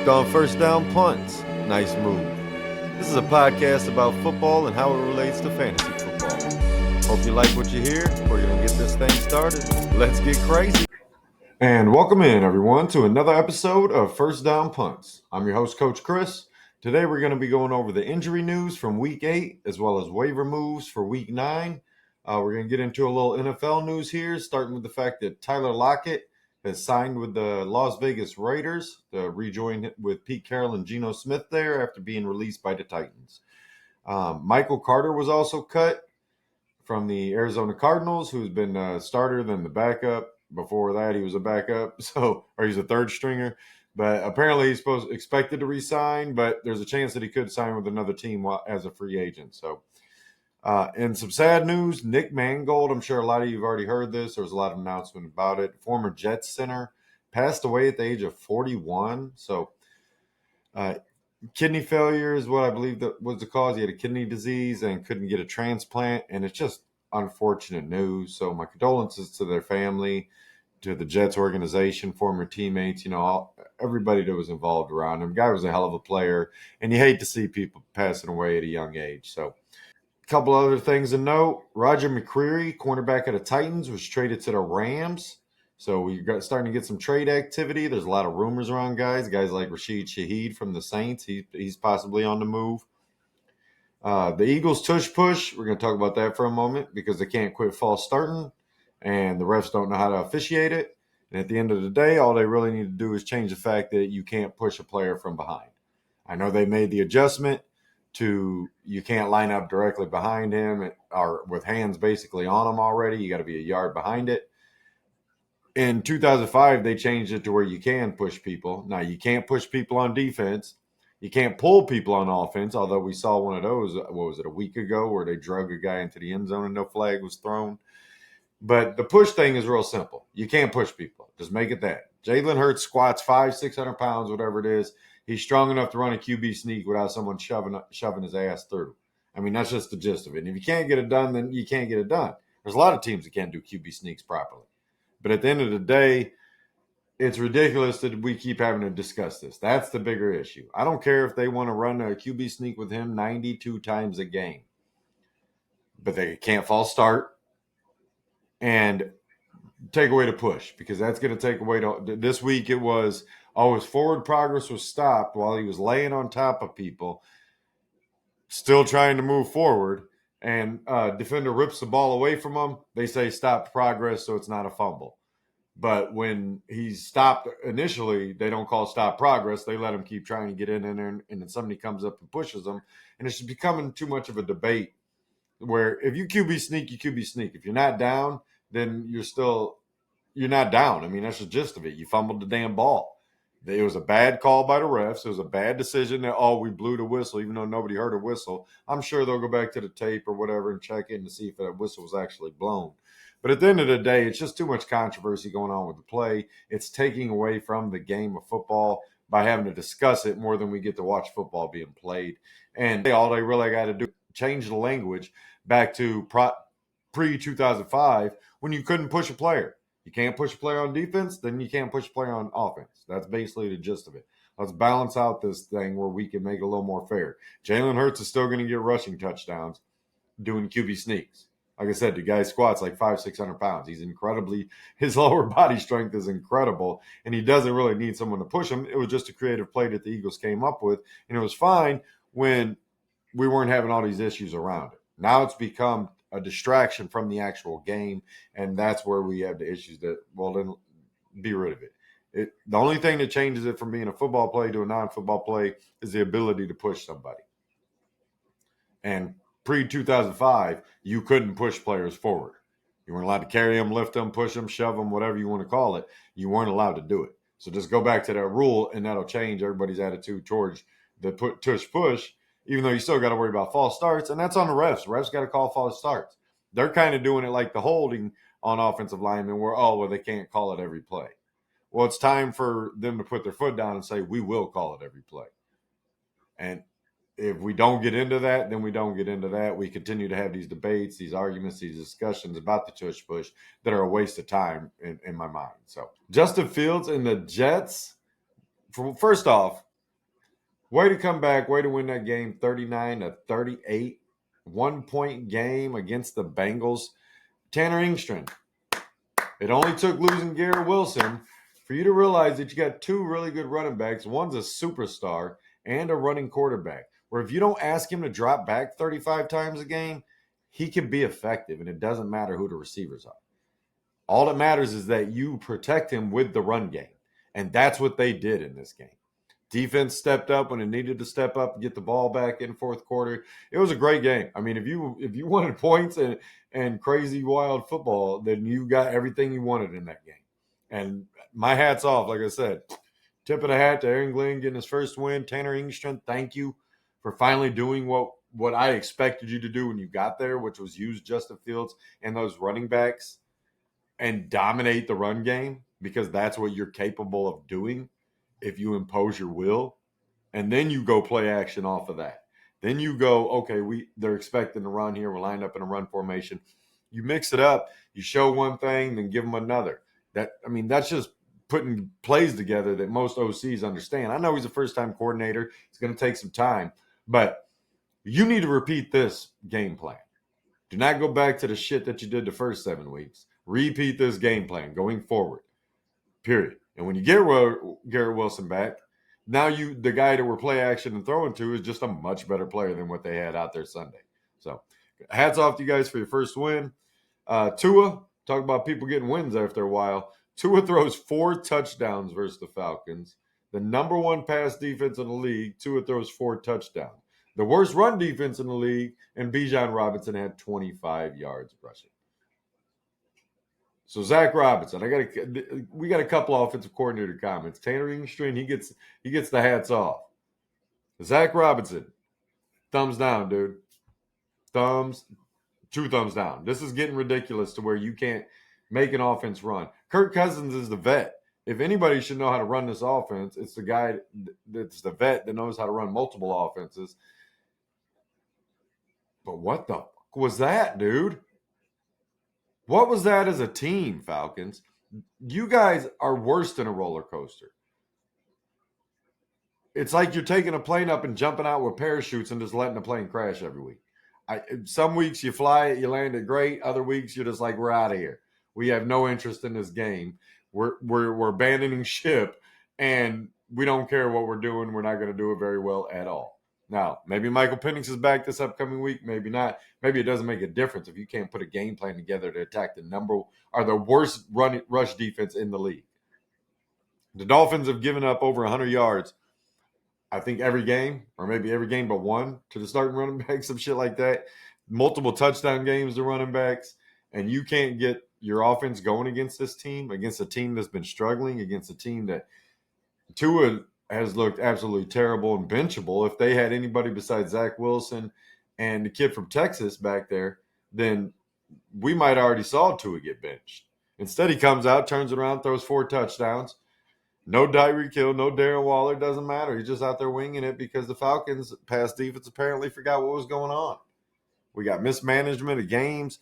hooked on first down punts. Nice move. This is a podcast about football and how it relates to fantasy football. Hope you like what you hear. We're going to get this thing started. Let's get crazy. And welcome in, everyone, to another episode of First Down Punts. I'm your host, Coach Chris. Today, we're going to be going over the injury news from Week 8, as well as waiver moves for Week 9. We're going to get into a little NFL news here, starting with the fact that Tyler Lockett has signed with the Las Vegas Raiders to rejoin with Pete Carroll and Geno Smith there after being released by the Titans. Michael Carter was also cut from the Arizona Cardinals, who's been a starter, then the backup. Before that, he was a backup, or he's a third stringer. But apparently he's expected to re-sign, but there's a chance that he could sign with another team as a free agent. So, in some sad news, Nick Mangold, I'm sure a lot of you have already heard this. There was a lot of announcement about it. Former Jets center passed away at the age of 41. So, kidney failure is what I believe that was the cause. He had a kidney disease and couldn't get a transplant, and it's just unfortunate news. So my condolences to their family, to the Jets organization, former teammates, everybody that was involved around him. Guy was a hell of a player, and you hate to see people passing away at a young age. So a couple other things to note. Roger McCreary, cornerback of the Titans, was traded to the Rams. So we're starting to get some trade activity. There's a lot of rumors around guys like Rashid Shaheed from the Saints. He's possibly on the move. The Eagles tush push, we're going to talk about that for a moment because they can't quit false starting and the refs don't know how to officiate it. And at the end of the day, all they really need to do is change the fact that you can't push a player from behind. I know they made the adjustment to you can't line up directly behind him or with hands basically on him already. You got to be a yard behind it. In 2005, they changed it to where you can push people. Now, you can't push people on defense. You can't pull people on offense, although we saw one of those, what was it, a week ago, where they drug a guy into the end zone and no flag was thrown. But the push thing is real simple. You can't push people. Just make it that. Jalen Hurts squats 500-600 pounds, whatever it is. He's strong enough to run a QB sneak without someone shoving his ass through. I mean, that's just the gist of it. And if you can't get it done, then you can't get it done. There's a lot of teams that can't do QB sneaks properly. But at the end of the day, it's ridiculous that we keep having to discuss this. That's the bigger issue. I don't care if they want to run a QB sneak with him 92 times a game. But they can't false start and take away the push because that's going to take away this week it was his forward progress was stopped while he was laying on top of people, still trying to move forward, and defender rips the ball away from him. They say stop progress, so it's not a fumble. But when he's stopped initially, they don't call stop progress. They let him keep trying to get in there, and then somebody comes up and pushes him. And it's becoming too much of a debate where if you QB sneak, you QB sneak. If you're not down, then you're not down. I mean, that's the gist of it. You fumbled the damn ball. It was a bad call by the refs. It was a bad decision that, we blew the whistle, even though nobody heard a whistle. I'm sure they'll go back to the tape or whatever and check in to see if that whistle was actually blown. But at the end of the day, it's just too much controversy going on with the play. It's taking away from the game of football by having to discuss it more than we get to watch football being played. And all they really got to do is change the language back to pre-2005 when you couldn't push a player. You can't push a player on defense, then you can't push a player on offense. That's basically the gist of it. Let's balance out this thing where we can make it a little more fair. Jalen Hurts is still going to get rushing touchdowns doing QB sneaks. Like I said, the guy squats like 500-600 pounds. His lower body strength is incredible, and he doesn't really need someone to push him. It was just a creative play that the Eagles came up with, and it was fine when we weren't having all these issues around it. Now it's become a distraction from the actual game, and that's where we have the issues that, then be rid of it. The only thing that changes it from being a football play to a non-football play is the ability to push somebody. And pre-2005, you couldn't push players forward. You weren't allowed to carry them, lift them, push them, shove them, whatever you want to call it. You weren't allowed to do it. So just go back to that rule, and that'll change everybody's attitude towards the tush push, even though you still got to worry about false starts. And that's on the refs. Refs got to call false starts. They're kind of doing it like the holding on offensive linemen where, they can't call it every play. Well, it's time for them to put their foot down and say, we will call it every play. And if we don't get into that, then we don't get into that. We continue to have these debates, these arguments, these discussions about the tush push that are a waste of time in my mind. So Justin Fields and the Jets, first off, Way to come back. Way to win that game 39-38. 1-point game against the Bengals. Tanner Engstrand. It only took losing Garrett Wilson for you to realize that you got two really good running backs. One's a superstar and a running quarterback. Where if you don't ask him to drop back 35 times a game, he can be effective, and it doesn't matter who the receivers are. All that matters is that you protect him with the run game, and that's what they did in this game. Defense stepped up when it needed to step up and get the ball back in fourth quarter. It was a great game. I mean, if you wanted points and crazy wild football, then you got everything you wanted in that game. And my hat's off, like I said. Tip of the hat to Aaron Glenn getting his first win. Tanner Engstrand, thank you for finally doing what I expected you to do when you got there, which was use Justin Fields and those running backs and dominate the run game, because that's what you're capable of doing if you impose your will. And then you go play action off of that. Then you go, okay, they're expecting to run here. We're lined up in a run formation. You mix it up. You show one thing, then give them another. That's just putting plays together that most OCs understand. I know he's a first-time coordinator. It's going to take some time. But you need to repeat this game plan. Do not go back to the shit that you did the first 7 weeks. Repeat this game plan going forward, period. And when you get Garrett Wilson back, now the guy that we're play action and throwing to is just a much better player than what they had out there Sunday. So hats off to you guys for your first win. Tua, talk about people getting wins after a while. Tua throws 4 touchdowns versus the Falcons. The number one pass defense in the league, Tua throws 4 touchdowns. The worst run defense in the league, and Bijan Robinson had 25 yards rushing. So Zach Robinson, we got a couple offensive coordinator comments. Tanner Engstrand, he gets the hats off. Zach Robinson, thumbs down, dude. 2 thumbs down. This is getting ridiculous to where you can't make an offense run. Kirk Cousins is the vet. If anybody should know how to run this offense, it's the guy that's the vet that knows how to run multiple offenses. But what the fuck was that, dude? What was that as a team, Falcons? You guys are worse than a roller coaster. It's like you're taking a plane up and jumping out with parachutes and just letting the plane crash every week. Some weeks you fly it, you land it great. Other weeks you're just like, we're out of here. We have no interest in this game. We're abandoning ship, and we don't care what we're doing. We're not going to do it very well at all. Now, maybe Michael Penix is back this upcoming week. Maybe not. Maybe it doesn't make a difference if you can't put a game plan together to attack the worst rush defense in the league. The Dolphins have given up over 100 yards, I think, every game, or maybe every game but one, to the starting running backs, some shit like that. Multiple touchdown games to running backs, and you can't get your offense going against this team, against a team that's been struggling, against a team that Tua has looked absolutely terrible and benchable. If they had anybody besides Zach Wilson and the kid from Texas back there, then we might already saw Tua get benched. Instead, he comes out, turns it around, throws 4 touchdowns. No Tyreek Hill, no Darren Waller, doesn't matter. He's just out there winging it because the Falcons' pass defense apparently forgot what was going on. We got mismanagement of games.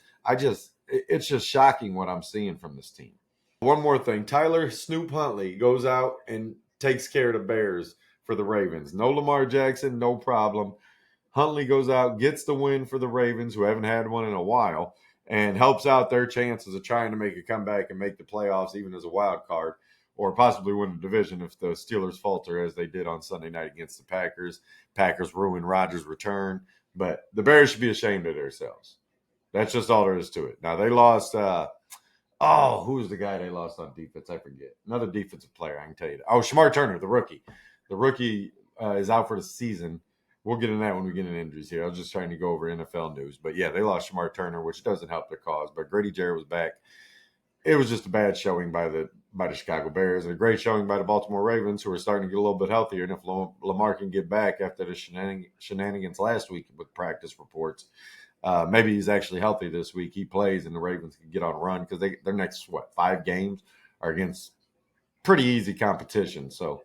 It's just shocking what I'm seeing from this team. One more thing. Tyler Snoop Huntley goes out and takes care of the Bears for the Ravens. No Lamar Jackson, no problem. Huntley goes out, gets the win for the Ravens, who haven't had one in a while, and helps out their chances of trying to make a comeback and make the playoffs even as a wild card, or possibly win the division if the Steelers falter as they did on Sunday night against the Packers. Packers ruined Rodgers' return, but the Bears should be ashamed of themselves. That's just all there is to it. Now, they lost who's the guy they lost on defense? I forget. Another defensive player, I can tell you that. Oh, Shamar Turner, the rookie. The rookie is out for the season. We'll get into that when we get into injuries here. I was just trying to go over NFL news. But, yeah, they lost Shamar Turner, which doesn't help their cause. But Grady Jarrett was back. It was just a bad showing by the Chicago Bears, and a great showing by the Baltimore Ravens, who are starting to get a little bit healthier. And if Lamar can get back after the shenanigans last week with practice reports, maybe he's actually healthy this week. He plays, and the Ravens can get on a run because their next 5 games are against pretty easy competition. So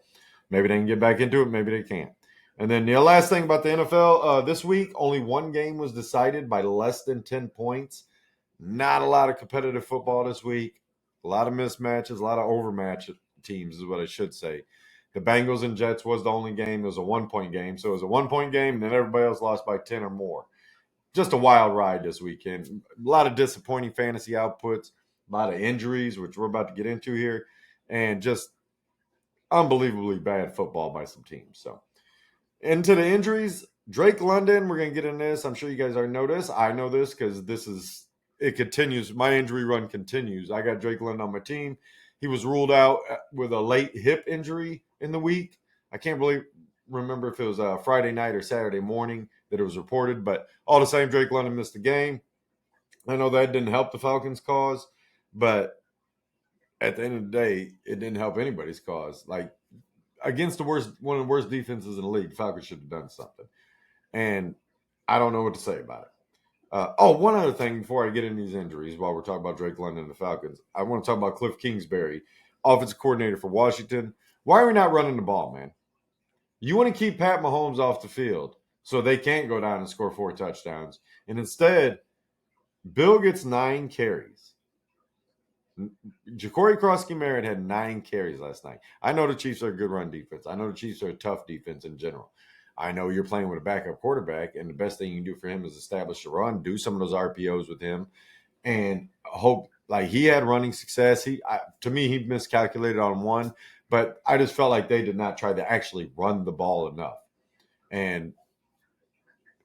maybe they can get back into it. Maybe they can't. And then the last thing about the NFL, this week, only 1 game was decided by less than 10 points. Not a lot of competitive football this week. A lot of mismatches, a lot of overmatch teams is what I should say. The Bengals and Jets was the only game. It was a 1-point game. So it was a 1-point game, and then everybody else lost by 10 or more. Just a wild ride this weekend. A lot of disappointing fantasy outputs, a lot of injuries, which we're about to get into here, and just unbelievably bad football by some teams. So into the injuries, Drake London, we're going to get in this. I'm sure you guys already know this. I know this because it continues. My injury run continues. I got Drake London on my team. He was ruled out with a late hip injury in the week. I can't really remember if it was a Friday night or Saturday morning that it was reported, but all the same, Drake London missed the game. I know that didn't help the Falcons' cause, but at the end of the day, it didn't help anybody's cause. Like, against one of the worst defenses in the league, the Falcons should have done something. And I don't know what to say about it. One other thing before I get into these injuries, while we're talking about Drake London and the Falcons, I want to talk about Cliff Kingsbury, offensive coordinator for Washington. Why are we not running the ball, man? You want to keep Pat Mahomes off the field so they can't go down and score 4 touchdowns. And instead, Bill gets 9 carries. Ja'Cory Cross-Merritt had 9 carries last night. I know the Chiefs are a good run defense. I know the Chiefs are a tough defense in general. I know you're playing with a backup quarterback, and the best thing you can do for him is establish a run, do some of those RPOs with him, and hope. Like, he had running success. To me, he miscalculated on one, but I just felt like they did not try to actually run the ball enough. And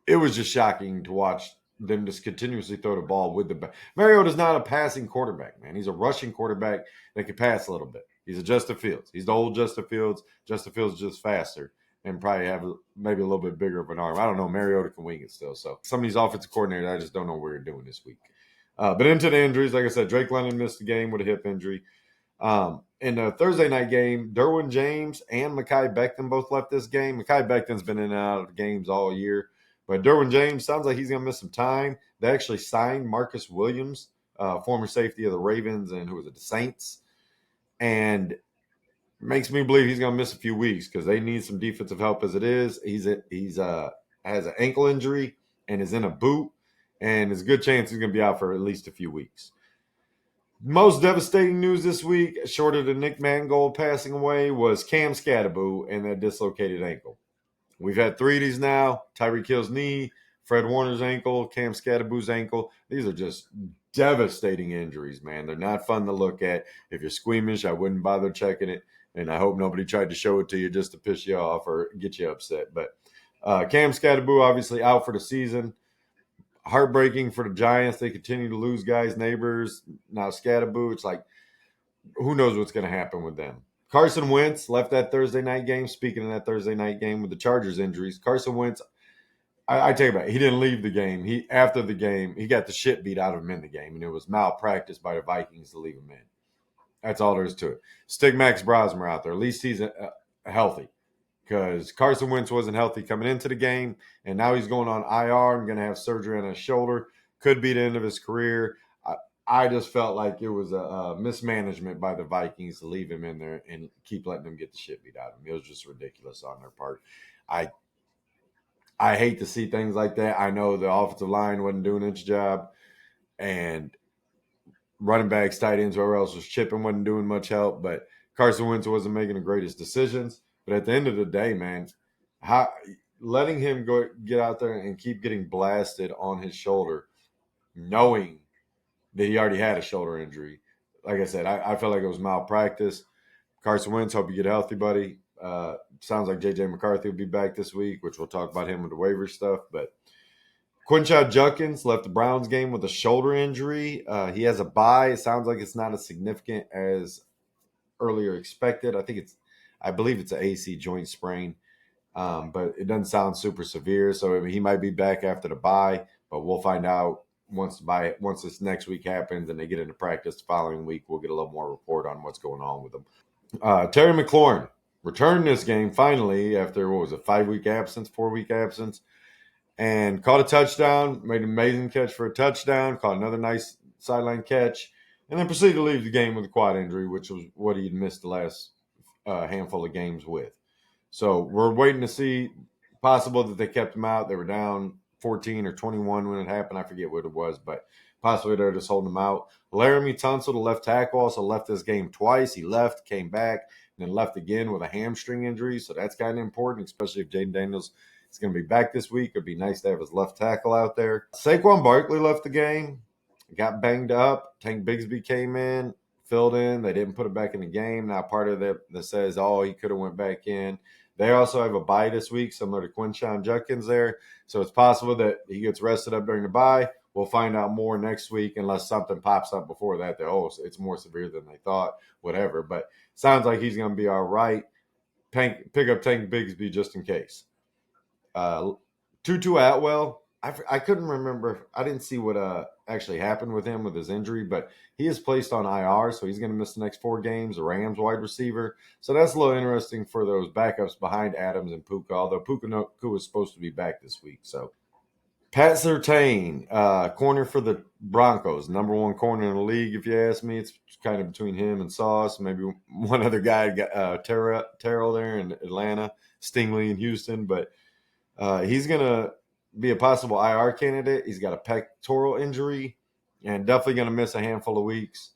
it was just shocking to watch them just continuously throw the ball with the back. Mariota's not a passing quarterback, man. He's a rushing quarterback that can pass a little bit. He's a Justin Fields. He's the old Justin Fields. Justin Fields is just faster and probably have maybe a little bit bigger of an arm. I don't know. Mariota can wing it still. So some of these offensive coordinators, I just don't know what they're doing this week. But into the injuries, like I said, Drake London missed the game with a hip injury. In the Thursday night game, Derwin James and Mekhi Becton both left this game. Mekhi Becton's been in and out of the games all year. But Derwin James sounds like he's going to miss some time. They actually signed Marcus Williams, former safety of the Ravens and who was it, the Saints. And makes me believe he's going to miss a few weeks because they need some defensive help as it is. He's has an ankle injury and is in a boot. And there's a good chance he's going to be out for at least a few weeks. Most devastating news this week, short of the Nick Mangold passing away, was Cam Skattebo and that dislocated ankle. We've had 3 of these now. Tyreek Hill's knee, Fred Warner's ankle, Cam Skattebo's ankle. These are just devastating injuries, man. They're not fun to look at. If you're squeamish, I wouldn't bother checking it. And I hope nobody tried to show it to you just to piss you off or get you upset. But Cam Skattebo obviously out for the season. Heartbreaking for the Giants. They continue to lose guys, neighbors. Now Skattebo, it's like, who knows what's going to happen with them. Carson Wentz left that Thursday night game. Speaking of that Thursday night game with the Chargers injuries, Carson Wentz, I tell you about it, he didn't leave the game. After the game, he got the shit beat out of him in the game, and it was malpractice by the Vikings to leave him in. That's all there is to it. Stick Max Brosmer out there. At least he's healthy because Carson Wentz wasn't healthy coming into the game, and now he's going on IR and going to have surgery on his shoulder. Could be the end of his career. I just felt like it was a mismanagement by the Vikings to leave him in there and keep letting them get the shit beat out of him. It was just ridiculous on their part. I hate to see things like that. I know the offensive line wasn't doing its job, and running backs, tight ends, whoever else was chipping wasn't doing much help. But Carson Wentz wasn't making the greatest decisions. But at the end of the day, man, letting him get out there and keep getting blasted on his shoulder, knowing that he already had a shoulder injury. Like I said, I felt like it was malpractice. Carson Wentz, hope you get healthy, buddy. Sounds like J.J. McCarthy will be back this week, which we'll talk about him with the waiver stuff. But Quinshad Judkins left the Browns game with a shoulder injury. He has a bye. It sounds like it's not as significant as earlier expected. I believe it's an AC joint sprain, but it doesn't sound super severe. So he might be back after the bye, but we'll find out once this next week happens and they get into practice the following week. We'll get a little more report on what's going on with them. Terry McLaurin returned this game finally after, 4-week absence, and caught a touchdown, made an amazing catch for a touchdown, caught another nice sideline catch, and then proceeded to leave the game with a quad injury, which was what he'd missed the last handful of games with. So we're waiting to see. Possible that they kept him out. They were down 14 or 21 when it happened. I forget what it was, but possibly they're just holding him out. Laramie Tunsil, the left tackle, also left this game twice. He left, came back. and then left again with a hamstring injury. So that's kind of important, especially if Jaden Daniels is going to be back this week. It'd be nice to have his left tackle out there. Saquon Barkley left the game, got banged up. Tank Bigsby came in, filled in. They didn't put it back in the game. Now part of that says, oh, he could have went back in. They also have a bye this week, similar to Quinshon Judkins there. So it's possible that he gets rested up during the bye. We'll find out more next week unless something pops up before that. It's more severe than they thought, whatever. But sounds like he's going to be all right. Pick up Tank Bigsby just in case. Tutu Atwell, I couldn't remember. I didn't see what actually happened with him with his injury, but he is placed on IR, so he's going to miss the next 4 games. The Rams wide receiver. So that's a little interesting for those backups behind Adams and Puka, although Puka was supposed to be back this week. So Pat Surtain, corner for the Broncos, number 1 corner in the league, if you ask me. It's kind of between him and Sauce. Maybe one other guy, Terrell there in Atlanta, Stingley in Houston. But he's going to be a possible IR candidate. He's got a pectoral injury and definitely going to miss a handful of weeks.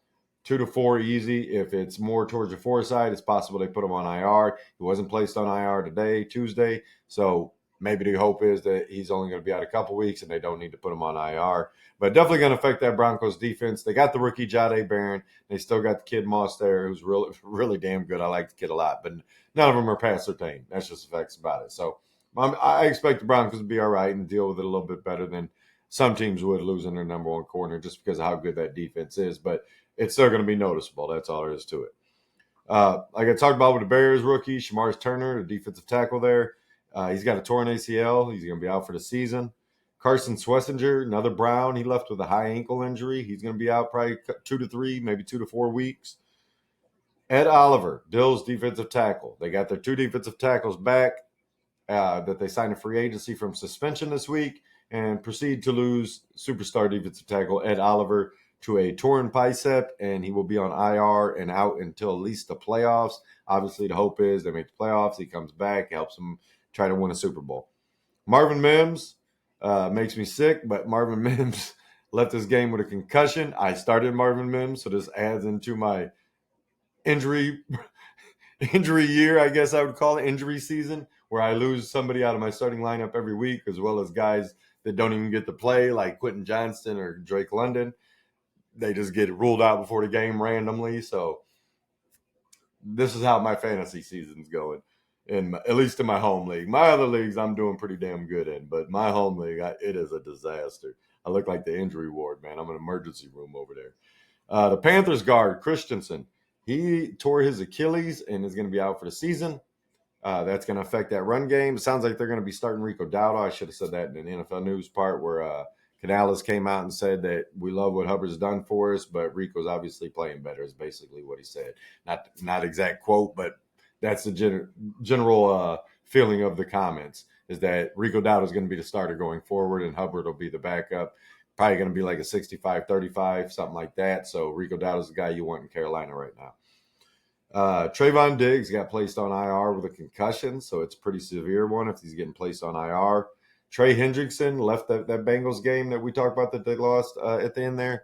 2 to 4 easy. If it's more towards the 4 side, it's possible they put him on IR. He wasn't placed on IR today, Tuesday. So maybe the hope is that he's only going to be out a couple weeks and they don't need to put him on IR. But definitely going to affect that Broncos defense. They got the rookie Jahdae Barron. They still got the kid Moss there, who's really, really damn good. I like the kid a lot. But none of them are Pat Surtain. That's just the facts about it. So I expect the Broncos to be all right and deal with it a little bit better than some teams would, losing their number 1 corner just because of how good that defense is. But it's still going to be noticeable. That's all there is to it. Like I talked about with the Bears rookie, Shamars Turner, the defensive tackle there. He's got a torn ACL. He's going to be out for the season. Carson Swessinger, another Brown. He left with a high ankle injury. He's going to be out probably 2 to 3, maybe 2 to 4 weeks. Ed Oliver, Bills defensive tackle. They got their 2 defensive tackles back that they signed a free agency from suspension this week and proceed to lose superstar defensive tackle Ed Oliver to a torn bicep, and he will be on IR and out until at least the playoffs. Obviously, the hope is they make the playoffs. He comes back, helps them try to win a Super Bowl. Marvin Mims makes me sick, but Marvin Mims left this game with a concussion. I started Marvin Mims, so this adds into my injury year, I guess I would call it, injury season, where I lose somebody out of my starting lineup every week, as well as guys that don't even get to play, like Quentin Johnston or Drake London. They just get ruled out before the game randomly. So this is how my fantasy season's going, at least in my home league. My other leagues I'm doing pretty damn good in, but my home league, it is a disaster. I look like the injury ward, man. I'm in an emergency room over there. The Panthers guard, Christensen, he tore his Achilles and is going to be out for the season. That's going to affect that run game. It sounds like they're going to be starting Rico Dowdle. I should have said that in the NFL news part where Canales came out and said that we love what Hubbard's done for us, but Rico's obviously playing better is basically what he said. Not exact quote, but that's the general feeling of the comments, is that Rico Dowdle is going to be the starter going forward and Hubbard will be the backup. Probably going to be like a 65-35, something like that. So Rico Dowdle is the guy you want in Carolina right now. Trayvon Diggs got placed on IR with a concussion, so it's a pretty severe one if he's getting placed on IR. Trey Hendrickson left that Bengals game that we talked about that they lost at the end there.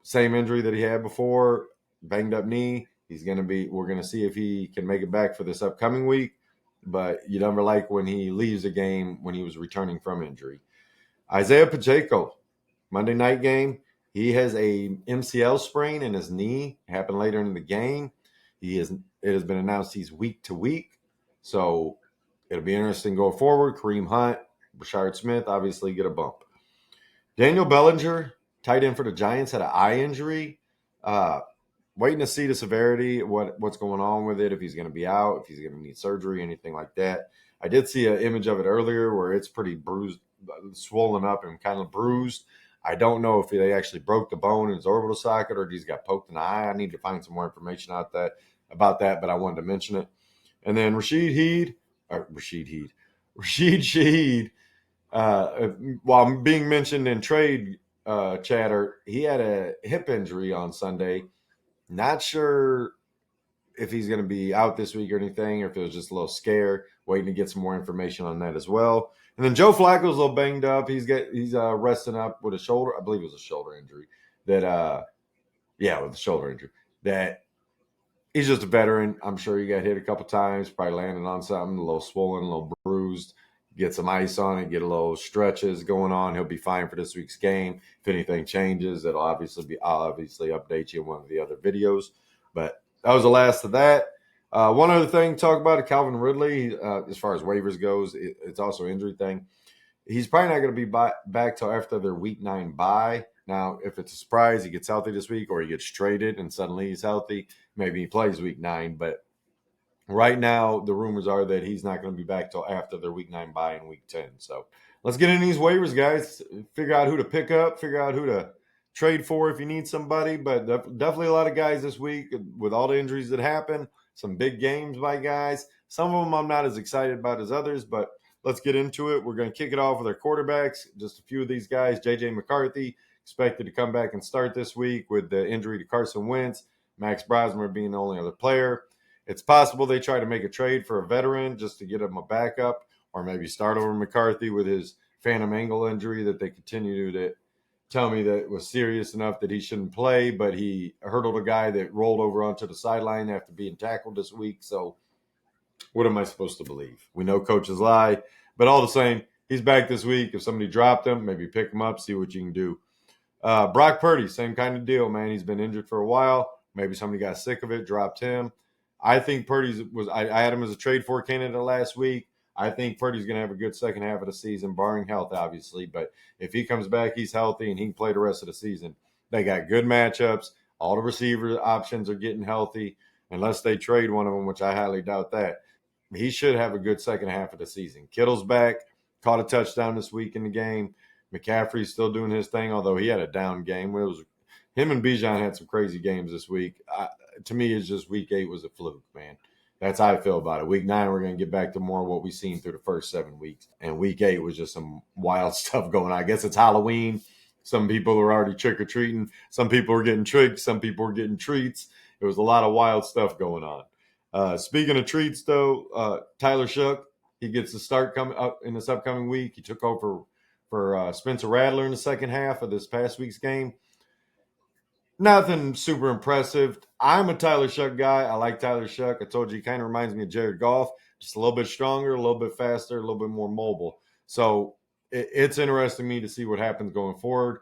Same injury that he had before, banged up knee. We're going to see if he can make it back for this upcoming week, but you never like when he leaves a game when he was returning from injury. Isaiah Pacheco, Monday night game, he has a MCL sprain in his knee. It happened later in the game. It has been announced he's week to week. So it'll be interesting going forward. Kareem Hunt, Rashard Smith obviously get a bump. Daniel Bellinger, tight end for the Giants, had an eye injury. Waiting to see the severity, what's going on with it, if he's going to be out, if he's going to need surgery, anything like that. I did see an image of it earlier where it's pretty bruised, swollen up and kind of bruised. I don't know if they actually broke the bone in his orbital socket or if he's got poked in the eye. I need to find some more information about that, but I wanted to mention it. And then Rashid Shaheed, while being mentioned in trade chatter, he had a hip injury on Sunday. Not sure if he's going to be out this week or anything, or if it was just a little scare. Waiting to get some more information on that as well. And then Joe Flacco's a little banged up. He's resting up with a shoulder. I believe it was a shoulder injury. With a shoulder injury. That he's just a veteran. I'm sure he got hit a couple times, probably landed on something, a little swollen, a little bruised. Get some ice on it, get a little stretches going on. He'll be fine for this week's game. If anything changes, I'll obviously update you in one of the other videos. But that was the last of that. One other thing to talk about, Calvin Ridley, as far as waivers goes, it's also an injury thing. He's probably not going to be back till after their week 9 bye. Now, if it's a surprise, he gets healthy this week, or he gets traded and suddenly he's healthy, maybe he plays week 9. But right now, the rumors are that he's not going to be back till after their week 9 bye in week 10. So let's get into these waivers, guys. Figure out who to pick up, figure out who to trade for if you need somebody. But definitely a lot of guys this week with all the injuries that happen. Some big games by guys. Some of them I'm not as excited about as others, but let's get into it. We're going to kick it off with our quarterbacks. Just a few of these guys. J.J. McCarthy expected to come back and start this week with the injury to Carson Wentz. Max Brosmer being the only other player. It's possible they try to make a trade for a veteran just to get him a backup, or maybe start over McCarthy with his phantom ankle injury that they continue to tell me that was serious enough that he shouldn't play, but he hurdled a guy that rolled over onto the sideline after being tackled this week. So what am I supposed to believe? We know coaches lie, but all the same, he's back this week. If somebody dropped him, maybe pick him up, see what you can do. Brock Purdy, same kind of deal, man. He's been injured for a while. Maybe somebody got sick of it, dropped him. I think Purdy's I had him as a trade for candidate last week. I think Purdy's going to have a good second half of the season, barring health, obviously. But if he comes back, he's healthy, and he can play the rest of the season. They got good matchups. All the receiver options are getting healthy, unless they trade one of them, which I highly doubt that. He should have a good second half of the season. Kittle's back, caught a touchdown this week in the game. McCaffrey's still doing his thing, although he had a down game. It was him and Bijan had some crazy games this week. To me, it's just week 8 was a fluke, man. That's how I feel about it. Week 9, we're going to get back to more of what we've seen through the first 7 weeks. And week 8 was just some wild stuff going on. I guess it's Halloween. Some people are already trick-or-treating. Some people are getting tricked. Some people are getting treats. It was a lot of wild stuff going on. Speaking of treats, though, Tyler Shook, he gets the start coming up in this upcoming week. He took over for Spencer Rattler in the second half of this past week's game. Nothing super impressive. I'm a Tyler Shook guy. I like Tyler Shook. I told you he kind of reminds me of Jared Goff, just a little bit stronger, a little bit faster, a little bit more mobile. So it's interesting to me to see what happens going forward.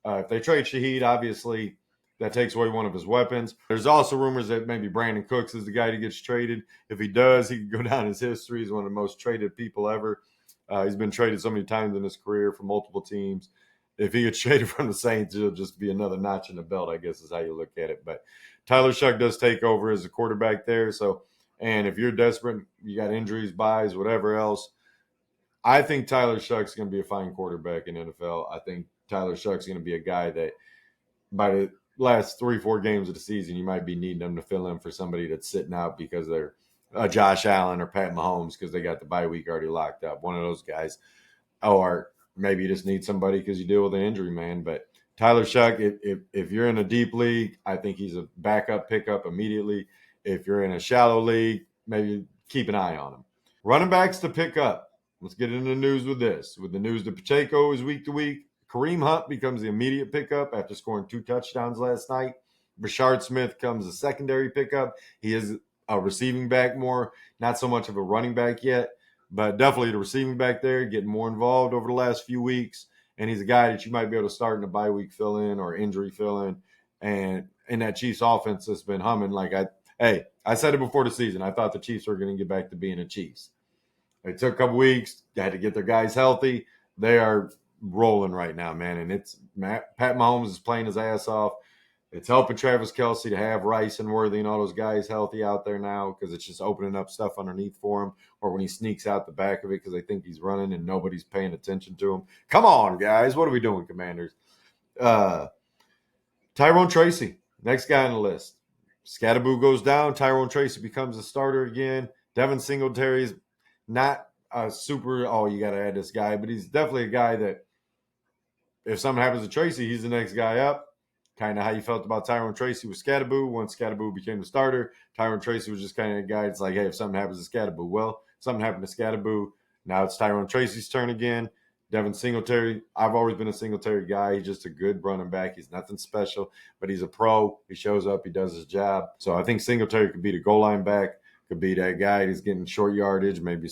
If they trade Shaheed, obviously that takes away one of his weapons. There's also rumors that maybe Brandon Cooks is the guy that gets traded. If he does, he could go down his history as one of the most traded people ever. He's been traded so many times in his career for multiple teams. If he gets traded from the Saints, it'll just be another notch in the belt, I guess is how you look at it. But Tyler Shough does take over as a quarterback there. So, and if you're desperate, you got injuries, buys, whatever else, I think Tyler Shough's going to be a fine quarterback in NFL. I think Tyler Shough's going to be a guy that by the last 3-4 games of the season, you might be needing them to fill in for somebody that's sitting out because they're Josh Allen or Pat Mahomes because they got the bye week already locked up. One of those guys. Or maybe you just need somebody because you deal with an injury, man. But Tyler Shough, if you're in a deep league, I think he's a backup pickup immediately. If you're in a shallow league, maybe keep an eye on him. Running backs to pick up. Let's get into the news with this. With the news that Pacheco is week to week, Kareem Hunt becomes the immediate pickup after scoring 2 touchdowns last night. Brashard Smith comes a secondary pickup. He is a receiving back more, not so much of a running back yet, but definitely the receiving back there, getting more involved over the last few weeks. And he's a guy that you might be able to start in a bye week fill-in or injury fill-in. And in that Chiefs offense that's been humming, I said it before the season. I thought the Chiefs were going to get back to being the Chiefs. It took a couple weeks. They had to get their guys healthy. They are rolling right now, man. And Pat Mahomes is playing his ass off. It's helping Travis Kelce to have Rice and Worthy and all those guys healthy out there now because it's just opening up stuff underneath for him, or when he sneaks out the back of it because they think he's running and nobody's paying attention to him. Come on, guys. What are we doing, Commanders? Tyrone Tracy, next guy on the list. Skattebo goes down. Tyrone Tracy becomes a starter again. Devin Singletary's not a super, you got to add this guy, but he's definitely a guy that if something happens to Tracy, he's the next guy up. Kind of how you felt about Tyrone Tracy with Skattebo. Once Skattebo became the starter, Tyrone Tracy was just kind of a guy. It's like, hey, if something happens to Skattebo, well, something happened to Skattebo. Now it's Tyrone Tracy's turn again. Devin Singletary, I've always been a Singletary guy. He's just a good running back. He's nothing special, but he's a pro. He shows up. He does his job. So I think Singletary could be the goal line back, could be that guy who's getting short yardage, maybe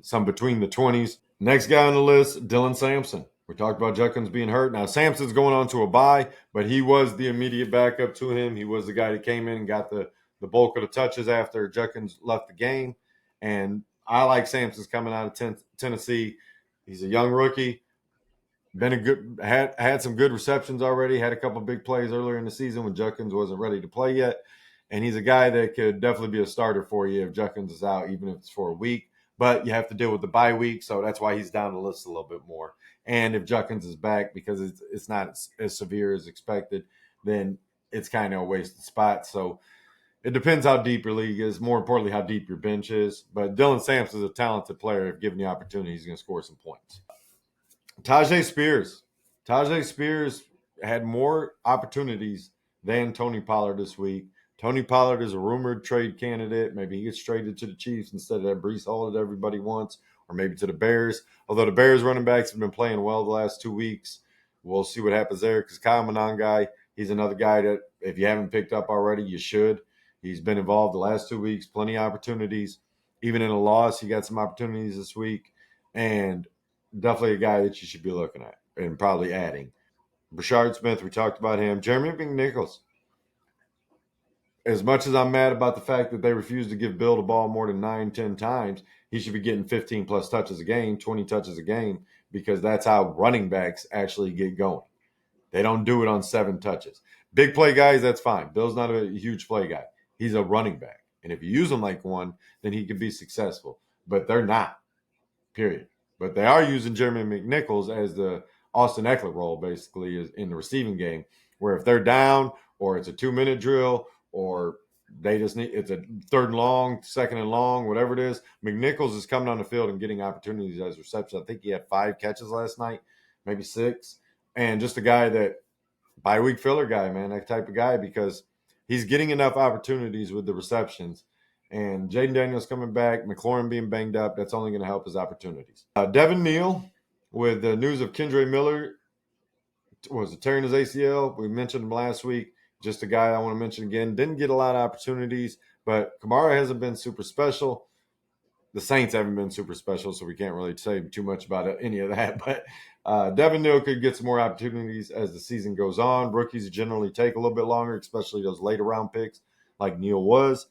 some between the 20s. Next guy on the list, Dylan Sampson. We talked about Judkins being hurt. Now, Sampson's going on to a bye, but he was the immediate backup to him. He was the guy that came in and got the bulk of the touches after Judkins left the game. And I like Sampson's coming out of Tennessee. He's a young rookie. Been a good had some good receptions already. Had a couple big plays earlier in the season when Judkins wasn't ready to play yet. And he's a guy that could definitely be a starter for you if Judkins is out, even if it's for a week. But you have to deal with the bye week, so that's why he's down the list a little bit more. And if Judkins is back because it's not as severe as expected, then it's kind of a wasted spot. So it depends how deep your league is. More importantly, how deep your bench is. But Dylan Sampson is a talented player. If given the opportunity, he's going to score some points. Tajay Spears had more opportunities than Tony Pollard this week. Tony Pollard is a rumored trade candidate. Maybe he gets traded to the Chiefs instead of that Breece Hall that everybody wants, or maybe to the Bears. Although the Bears running backs have been playing well the last 2 weeks. We'll see what happens there because Kyle Monangai, he's another guy that if you haven't picked up already, you should. He's been involved the last 2 weeks, plenty of opportunities. Even in a loss, he got some opportunities this week. And definitely a guy that you should be looking at and probably adding. Brashard Smith, we talked about him. Jeremy McNichols. As much as I'm mad about the fact that they refused to give Bill the ball more than 9-10 times, he should be getting 15-plus touches a game, 20 touches a game, because that's how running backs actually get going. They don't do it on 7 touches. Big play guys, that's fine. Bill's not a huge play guy. He's a running back. And if you use him like one, then he can be successful. But they're not, period. But they are using Jeremy McNichols as the Austin Eckler role, basically, in the receiving game, where if they're down or it's a 2-minute drill or they just need it's a 3rd and long, 2nd and long, whatever it is, McNichols is coming on the field and getting opportunities as receptions. I think he had 5 catches last night, maybe 6. And just a guy that bye-week filler guy, man, that type of guy, because he's getting enough opportunities with the receptions. And Jaden Daniels coming back, McLaurin being banged up, that's only going to help his opportunities. Devin Neal, with the news of Kendre Miller, was tearing his ACL. We mentioned him last week. Just a guy I want to mention again. Didn't get a lot of opportunities, but Kamara hasn't been super special. The Saints haven't been super special, so we can't really say too much about any of that. But Devin Neal could get some more opportunities as the season goes on. Rookies generally take a little bit longer, especially those later round picks like Neal was.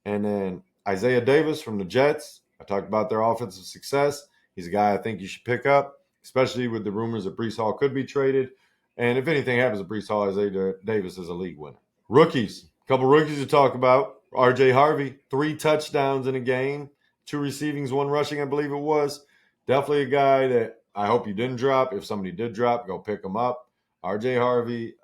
And then Isaiah Davis from the Jets. I talked about their offensive success. He's a guy I think you should pick up, especially with the rumors that Breece Hall could be traded. And if anything happens to Breece Hall, Isaiah Davis is a league winner. Rookies. A couple rookies to talk about. R.J. Harvey, 3 touchdowns in a game, 2 receivings, 1 rushing, I believe it was. Definitely a guy that I hope you didn't drop. If somebody did drop, go pick him up. R.J. Harvey,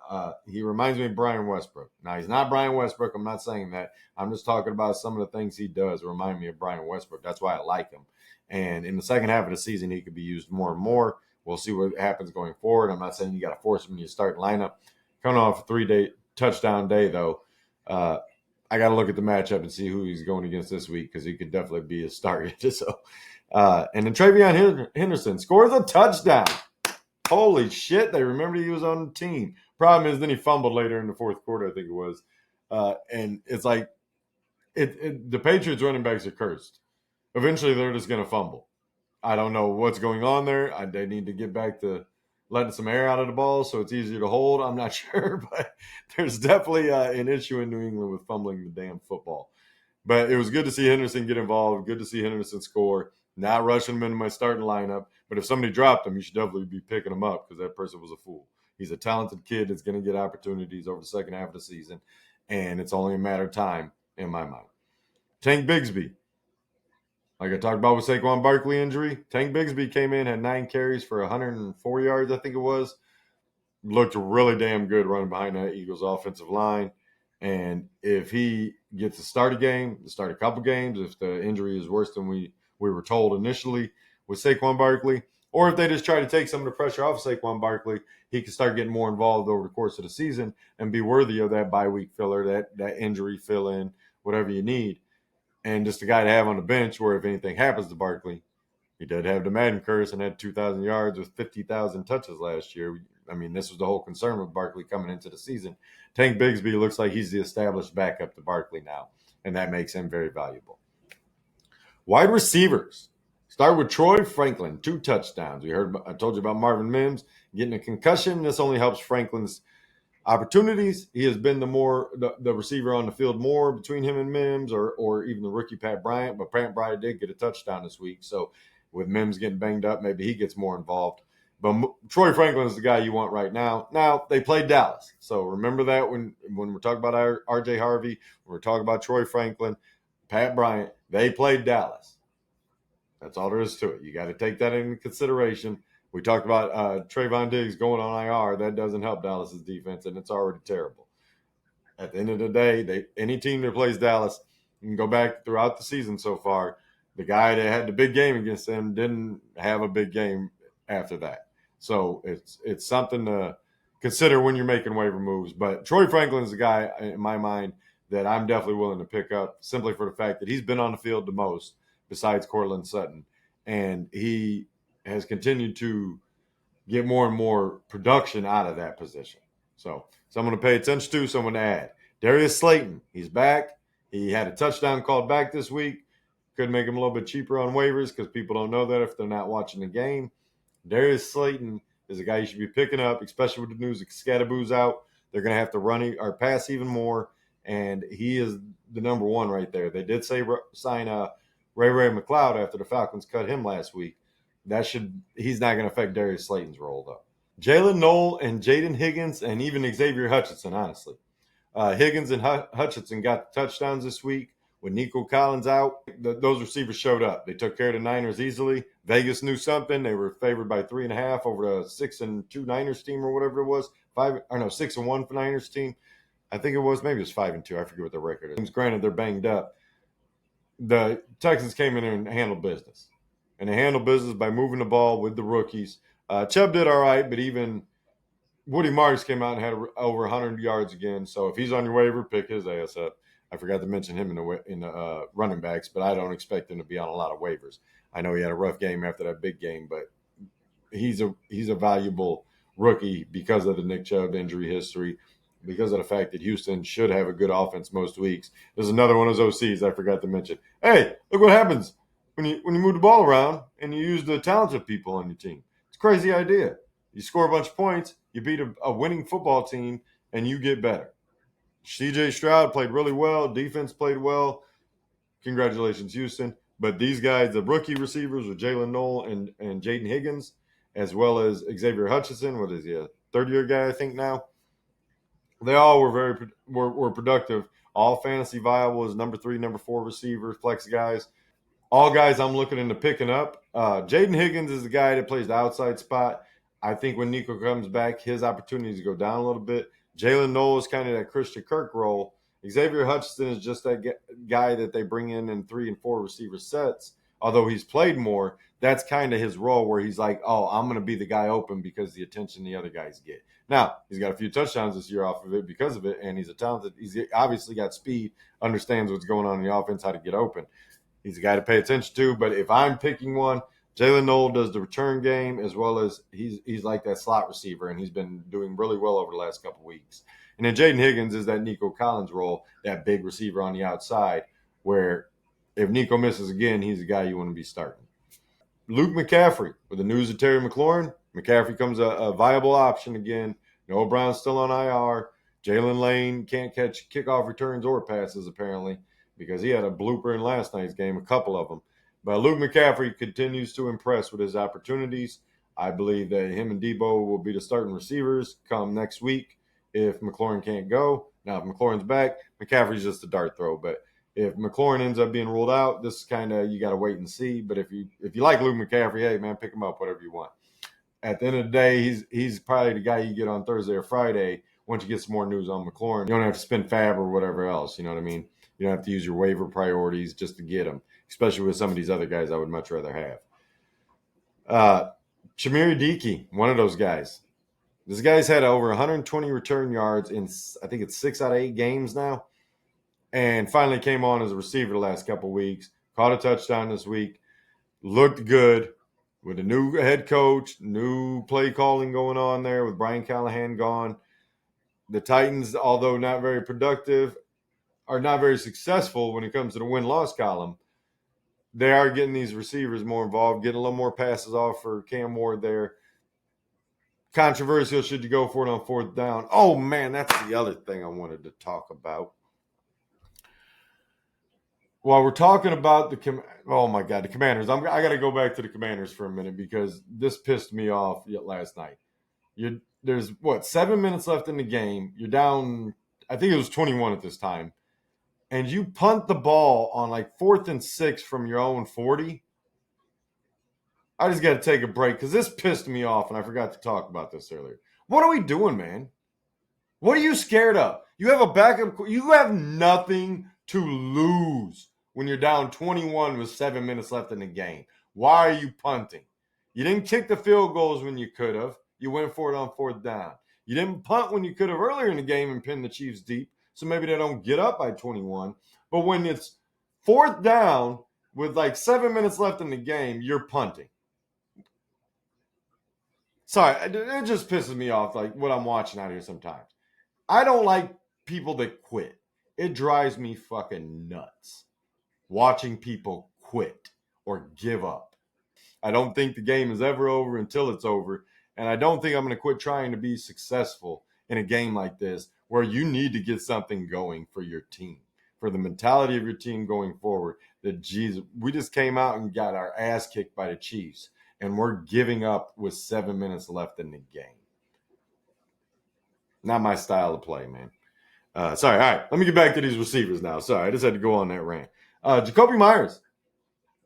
he reminds me of Brian Westbrook. Now, he's not Brian Westbrook. I'm not saying that. I'm just talking about some of the things he does remind me of Brian Westbrook. That's why I like him. And in the second half of the season, he could be used more and more. We'll see what happens going forward. I'm not saying you got to force him in your starting lineup. Coming off a 3-day touchdown day, though, I got to look at the matchup and see who he's going against this week because he could definitely be a starter. And then Travion Henderson scores a touchdown. Holy shit, they remembered he was on the team. Problem is, then he fumbled later in the 4th quarter, I think it was. And it's like the Patriots running backs are cursed. Eventually, they're just going to fumble. I don't know what's going on there. They need to get back to letting some air out of the ball so it's easier to hold. I'm not sure, but there's definitely an issue in New England with fumbling the damn football. But it was good to see Henderson get involved. Good to see Henderson score. Not rushing him into my starting lineup. But if somebody dropped him, you should definitely be picking him up because that person was a fool. He's a talented kid that's going to get opportunities over the second half of the season. And it's only a matter of time in my mind. Tank Bigsby. Like I talked about with Saquon Barkley injury, Tank Bigsby came in, had 9 carries for 104 yards, I think it was. Looked really damn good running behind that Eagles offensive line. And if he gets to start a couple games, if the injury is worse than we were told initially with Saquon Barkley, or if they just try to take some of the pressure off Saquon Barkley, he can start getting more involved over the course of the season and be worthy of that bye week filler, that injury fill-in, whatever you need. And just a guy to have on the bench where if anything happens to Barkley, He did have the Madden curse and had 2,000 yards with 50,000 touches last year. I mean, this was the whole concern with Barkley coming into the season. Tank Bigsby looks like he's the established backup to Barkley now, and that makes him very valuable. Wide receivers. Start with Troy Franklin, 2 touchdowns. I told you about Marvin Mims getting a concussion. This only helps Franklin's opportunities. He has been the receiver on the field more between him and Mims, or even the rookie Pat Bryant. But Pat Bryant did get a touchdown this week, so with Mims getting banged up, maybe he gets more involved. But Troy Franklin is the guy you want right now. Now they played Dallas, so remember that when we're talking about R.J. Harvey, when we're talking about Troy Franklin, Pat Bryant, they played Dallas. That's all there is to it. You got to take that into consideration. We talked about Trayvon Diggs going on IR. That doesn't help Dallas's defense, and it's already terrible. At the end of the day, any team that plays Dallas, you can go back throughout the season so far. The guy that had the big game against them didn't have a big game after that. So it's something to consider when you're making waiver moves. But Troy Franklin is the guy, in my mind, that I'm definitely willing to pick up simply for the fact that he's been on the field the most besides Cortland Sutton. And he has continued to get more and more production out of that position. So someone to pay attention to, someone to add. Darius Slayton, he's back. He had a touchdown called back this week. Could make him a little bit cheaper on waivers because people don't know that if they're not watching the game. Darius Slayton is a guy you should be picking up, especially with the news that Skattebo's out. They're going to have to run or pass even more, and he is the number one right there. They did sign Ray McLeod after the Falcons cut him last week. He's not going to affect Darius Slayton's role, though. Jalen Noel and Jaden Higgins and even Xavier Hutchinson, honestly. Higgins and Hutchinson got the touchdowns this week. With Nico Collins out, those receivers showed up. They took care of the Niners easily. Vegas knew something. They were favored by 3.5 over the 6-2 Niners team or whatever it was. 6-1 for Niners team. I think it was. Maybe it was 5-2. I forget what the record is. Granted, they're banged up. The Texans came in and handled business. And they handled business by moving the ball with the rookies. Chubb did all right, but even Woody Marks came out and had over 100 yards again. So if he's on your waiver, pick his ass up. I forgot to mention him in the running backs, but I don't expect him to be on a lot of waivers. I know he had a rough game after that big game, but he's a valuable rookie because of the Nick Chubb injury history, because of the fact that Houston should have a good offense most weeks. There's another one of those OCs I forgot to mention. Hey, look what happens when you move the ball around and you use the talented people on your team. It's a crazy idea. You score a bunch of points, you beat a winning football team, and you get better. CJ Stroud played really well. Defense played well. Congratulations, Houston. But these guys, the rookie receivers with Jalen Noel and Jaden Higgins, as well as Xavier Hutchinson, what is he, a third-year guy, I think now? They all were productive. All fantasy viable as number 3, number 4 receivers, flex guys. All guys I'm looking into picking up. Jaden Higgins is the guy that plays the outside spot. I think when Nico comes back, his opportunities go down a little bit. Jalen Noel is kind of that Christian Kirk role. Xavier Hutchinson is just that guy that they bring in 3 and 4 receiver sets. Although he's played more, that's kind of his role where he's like, oh, I'm going to be the guy open because the attention the other guys get. Now, he's got a few touchdowns this year off of it because of it, and he's obviously got speed, understands what's going on in the offense, how to get open. He's a guy to pay attention to, but if I'm picking one, Jalen Noel does the return game as well as he's like that slot receiver, and he's been doing really well over the last couple of weeks. And then Jaden Higgins is that Nico Collins role, that big receiver on the outside, where if Nico misses again, he's the guy you want to be starting. Luke McCaffrey, with the news of Terry McLaurin, McCaffrey comes a viable option again. Noah Brown's still on IR. Jalen Lane can't catch kickoff returns or passes, apparently, because he had a blooper in last night's game, a couple of them. But Luke McCaffrey continues to impress with his opportunities. I believe that him and Debo will be the starting receivers come next week if McLaurin can't go. Now, if McLaurin's back, McCaffrey's just a dart throw. But if McLaurin ends up being ruled out, this is kind of, you got to wait and see. But if you like Luke McCaffrey, hey, man, pick him up, whatever you want. At the end of the day, he's probably the guy you get on Thursday or Friday once you get some more news on McLaurin. You don't have to spend fab or whatever else, you know what I mean? You don't have to use your waiver priorities just to get him, especially with some of these other guys I would much rather have. Shamiri Dickey, one of those guys. This guy's had over 120 return yards in, I think it's 6 out of 8 games now, and finally came on as a receiver the last couple of weeks. Caught a touchdown this week. looked good with a new head coach, new play calling going on there with Brian Callahan gone. The Titans, although not very productive, are not very successful when it comes to the win-loss column. They are getting these receivers more involved, getting a little more passes off for Cam Ward there. Controversial, should you go for it on fourth down? Oh, man, that's the other thing I wanted to talk about. While we're talking about the Commanders. I got to go back to the Commanders for a minute because this pissed me off last night. There's 7 minutes left in the game. You're down, I think it was 21 at this time, and you punt the ball on like 4th and 6 from your own 40. I just got to take a break because this pissed me off, and I forgot to talk about this earlier. What are we doing, man? What are you scared of? You have a backup. You have nothing to lose when you're down 21 with 7 minutes left in the game. Why are you punting? You didn't kick the field goals when you could have. You went for it on fourth down. You didn't punt when you could have earlier in the game and pinned the Chiefs deep, so maybe they don't get up by 21. But when it's fourth down with like 7 minutes left in the game, you're punting. Sorry, it just pisses me off, like what I'm watching out here sometimes. I don't like people that quit. It drives me fucking nuts watching people quit or give up. I don't think the game is ever over until it's over. And I don't think I'm going to quit trying to be successful in a game like this where you need to get something going for your team, for the mentality of your team going forward. That, Jesus, we just came out and got our ass kicked by the Chiefs, and we're giving up with 7 minutes left in the game. Not my style of play, man. Sorry. All right. Let me get back to these receivers now. Sorry. I just had to go on that rant. Jacoby Myers.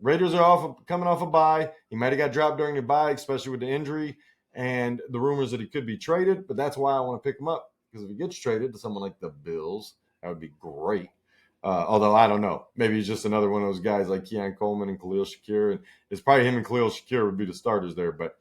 Raiders are coming off a bye. He might have got dropped during the bye, especially with the injury and the rumors that he could be traded. But that's why I want to pick him up, because if he gets traded to someone like the Bills, that would be great. Although I don't know. Maybe he's just another one of those guys like Keon Coleman and Khalil Shakir. And it's probably him and Khalil Shakir would be the starters there. But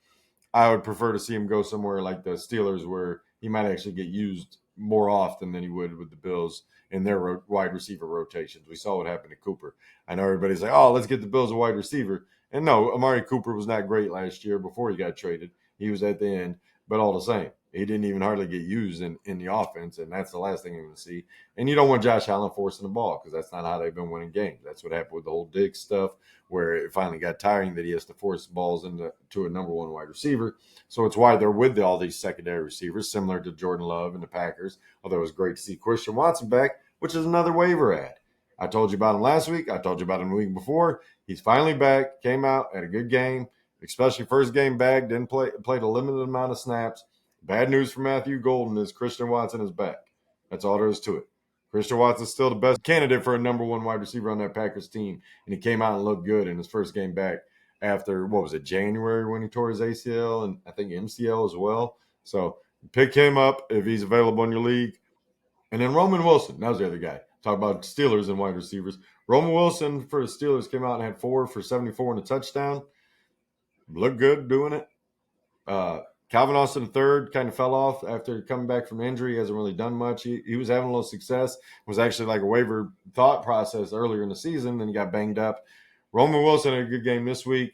I would prefer to see him go somewhere like the Steelers, where he might actually get used more often than he would with the Bills in their wide receiver rotations. We saw what happened to Cooper. I know everybody's like, oh, let's get the Bills a wide receiver. And no, Amari Cooper was not great last year before he got traded. He was at the end, but all the same, he didn't even hardly get used in the offense, and that's the last thing you're going to see. And you don't want Josh Allen forcing the ball, because that's not how they've been winning games. That's what happened with the whole Diggs stuff, where it finally got tiring that he has to force balls to a number one wide receiver. So it's why they're with all these secondary receivers, similar to Jordan Love and the Packers, although it was great to see Christian Watson back, which is another waiver ad. I told you about him last week. I told you about him the week before. He's finally back, came out, had a good game, especially first game back, played a limited amount of snaps. Bad news for Matthew Golden is Christian Watson is back. That's all there is to it. Christian Watson's still the best candidate for a number one wide receiver on that Packers team, and he came out and looked good in his first game back after, January when he tore his ACL and I think MCL as well. So pick him up if he's available in your league. And then Roman Wilson, that was the other guy. Talk about Steelers and wide receivers. Roman Wilson for the Steelers came out and had 4 for 74 and a touchdown. Looked good doing it. Calvin Austin III kind of fell off after coming back from injury. He hasn't really done much. He was having a little success. It was actually like a waiver thought process earlier in the season. Then he got banged up. Roman Wilson had a good game this week.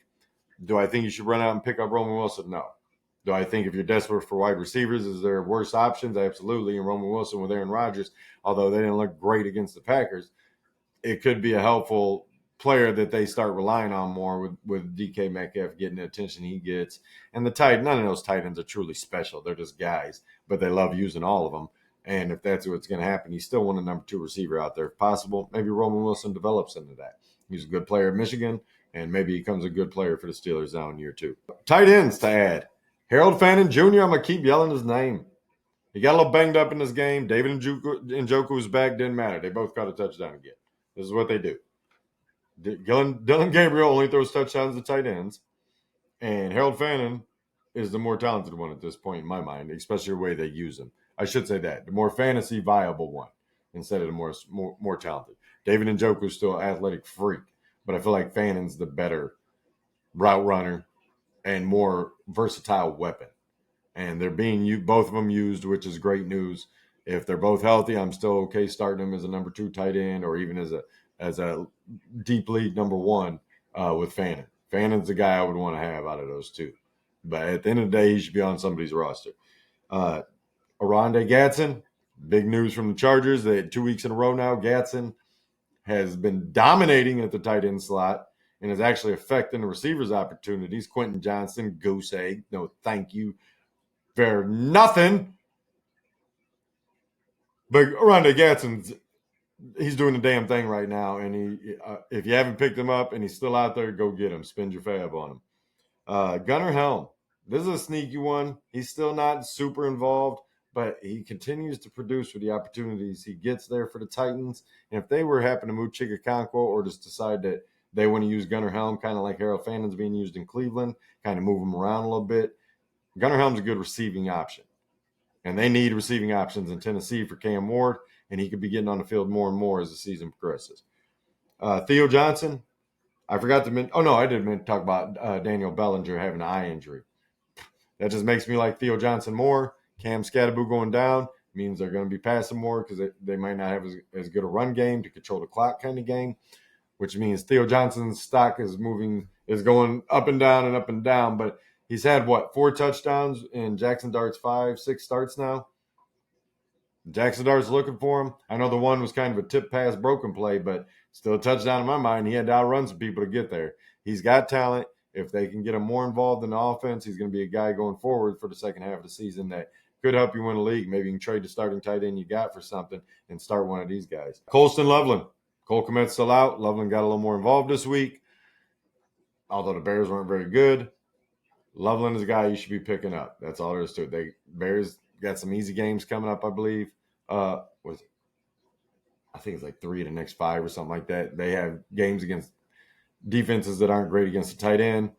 Do I think you should run out and pick up Roman Wilson? No. Do I think if you're desperate for wide receivers, is there worse options? Absolutely. And Roman Wilson with Aaron Rodgers, although they didn't look great against the Packers, it could be a helpful player that they start relying on more with DK Metcalf getting the attention he gets. And none of those tight ends are truly special. They're just guys, but they love using all of them. And if that's what's going to happen, you still want a number 2 receiver out there if possible. Maybe Roman Wilson develops into that. He's a good player at Michigan, and maybe he becomes a good player for the Steelers now in year 2. Tight ends to add. Harold Fannin Jr., I'm going to keep yelling his name. He got a little banged up in this game. David Njoku's back. Didn't matter. They both got a touchdown again. This is what they do. Dylan Gabriel only throws touchdowns to tight ends, and Harold Fannin is the more talented one at this point in my mind, especially the way they use him. I should say that. The more fantasy viable one instead of the more talented. David Njoku is still an athletic freak, but I feel like Fannin's the better route runner and more versatile weapon. And they're being both of them used, which is great news. If they're both healthy, I'm still okay starting them as a number 2 tight end, or even as a deep lead number 1 with Fannin. Fannon's the guy I would want to have out of those two. But at the end of the day, he should be on somebody's roster. Oronde Gadsden, big news from the Chargers. They had 2 weeks in a row now. Gadsden has been dominating at the tight end slot and is actually affecting the receivers' opportunities. Quentin Johnston, goose egg. No, thank you for nothing. But Oronde Gadsden's he's doing the damn thing right now. And he, if you haven't picked him up and he's still out there, go get him. Spend your fab on him. Gunnar Helm. This is a sneaky one. He's still not super involved, but he continues to produce for the opportunities he gets there for the Titans. And if they were happen to move Chigakonkwo or just decide that they want to use Gunnar Helm, kind of like Harold Fannon's being used in Cleveland, kind of move him around a little bit, Gunnar Helm's a good receiving option. And they need receiving options in Tennessee for Cam Ward, and he could be getting on the field more and more as the season progresses. Theo Johnson, I forgot to mention. Oh, no, I didn't mean to talk about Daniel Bellinger having an eye injury. That just makes me like Theo Johnson more. Cam Skattebo going down means they're going to be passing more because they might not have as good a run game to control the clock kind of game, which means Theo Johnson's stock is going up and down. But he's had, 4 touchdowns in Jackson Dart's 5-6 starts now. Jackson Dart's looking for him. I know the one was kind of a tip pass broken play, but still a touchdown in my mind. He had to outrun some people to get there. He's got talent. If they can get him more involved in the offense, he's going to be a guy going forward for the second half of the season that could help you win a league. Maybe you can trade the starting tight end you got for something and start one of these guys. Colston Loveland. Cole Kmet's still out. Loveland got a little more involved this week, although the Bears weren't very good. Loveland is a guy you should be picking up. That's all there is to it. Bears got some easy games coming up, I believe. I think it's like 3 of the next 5 or something like that. They have games against defenses that aren't great against the tight end.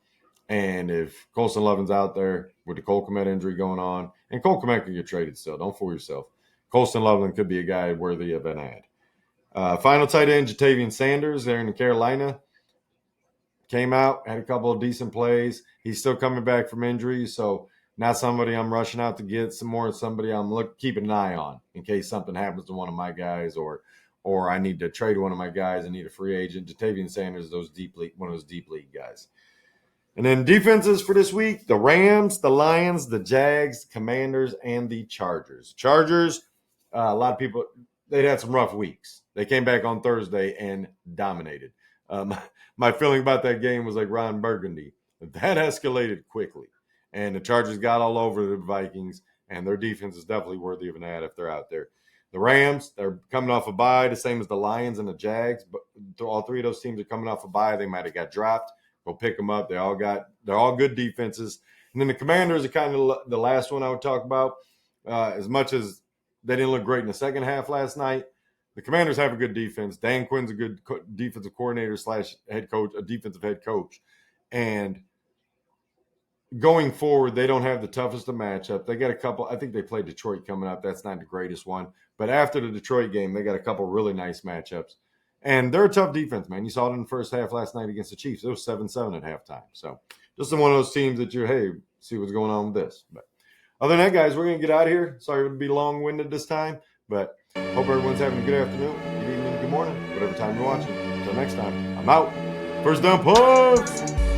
And if Colston Loveland's out there with the Cole Kmet injury going on, and Cole Kmet could get traded still, don't fool yourself. Colston Loveland could be a guy worthy of an ad. Final tight end, Jatavian Sanders there in Carolina. Came out, had a couple of decent plays. He's still coming back from injuries, so not somebody I'm rushing out to get. Somebody I'm keeping an eye on in case something happens to one of my guys or I need to trade one of my guys and need a free agent. Jatavian Sanders is one of those deep league guys. And then defenses for this week, the Rams, the Lions, the Jags, Commanders, and the Chargers. Chargers, a lot of people, they'd had some rough weeks. They came back on Thursday and dominated. My feeling about that game was like Ron Burgundy. That escalated quickly. And the Chargers got all over the Vikings, and their defense is definitely worthy of an ad if they're out there. The Rams, they're coming off a bye, the same as the Lions and the Jags. But all 3 of those teams are coming off a bye. They might have got dropped. Go pick them up. They're all good defenses. And then the Commanders are kind of the last one I would talk about. As much as they didn't look great in the second half last night, the Commanders have a good defense. Dan Quinn's a good defensive coordinator / head coach, a defensive head coach. And going forward, they don't have the toughest of matchups. They got a couple. I think they play Detroit coming up. That's not the greatest one. But after the Detroit game, they got a couple really nice matchups. And they're a tough defense, man. You saw it in the first half last night against the Chiefs. It was 7-7 at halftime. So just one of those teams that see what's going on with this. But other than that, guys, we're going to get out of here. Sorry to be long-winded this time. But hope everyone's having a good afternoon, good evening, good morning, whatever time you're watching. Until next time, I'm out. First down, punts!